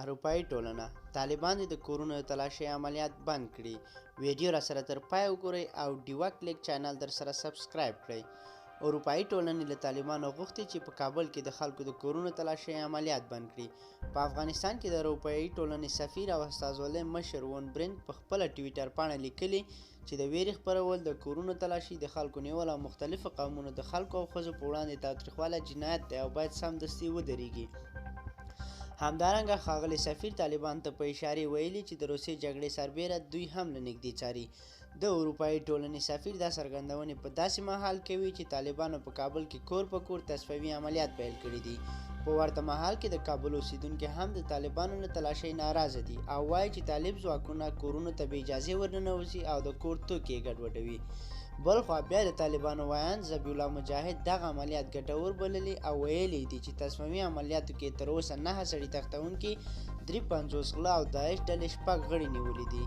اروپایي ټولنه طالبان د کورونو د تلاشۍ عملیات بند کړي. ویډیو را سره تر پای وګورئ او ډیوا کلیک چینل در سره سبسکرایب کړئ. اروپایي ټولنې له طالبانو غوښتي چې په کابل کې د خلکو د کورونو تلاشۍ عملیات بند کړي. په افغانستان کې د اروپایي ټولنې سفیر او استازولۍ مشر وون برنټ په خپله ټویټر پاڼه لیکلي چې د ویرې خپرول، د کورونو تلاشي، د خلکو نیول او مختلفو قومونو د خلکو او ښځو په وړاندې تاوتریخوالی جنایت دی او باید سمدستي ودرېږي. همدارنګه ښاغلي سفیر طالبانو ته په اشارې ویلي چې د روسیې جګړې سربیره دوی هم له نږدې څاري. د اروپایي ټولنې سفیر دا څرګندونې په داسې مهال کوي چې طالبانو په کابل کې کور په کور تصفیوي عملیات پیل کړي دي. په ورته مهال کې د کابل اوسیدونکي هم د طالبانو له تلاشۍ ناراضه دي او وایي چې طالب ځواکونه کورونو ته بې اجازې ورننوځي او د کور توکي یې ګډوډوي. بل خوا بیا د طالبانو ویاند ذبیح الله مجاهد دغه عملیات ګټور بللي او ویلي دي چې تصفیوي عملیاتو کې تر اوسه 9 سړي تښتونکي، 53 غله او داعش ډلې 6 غړي نیولي دي.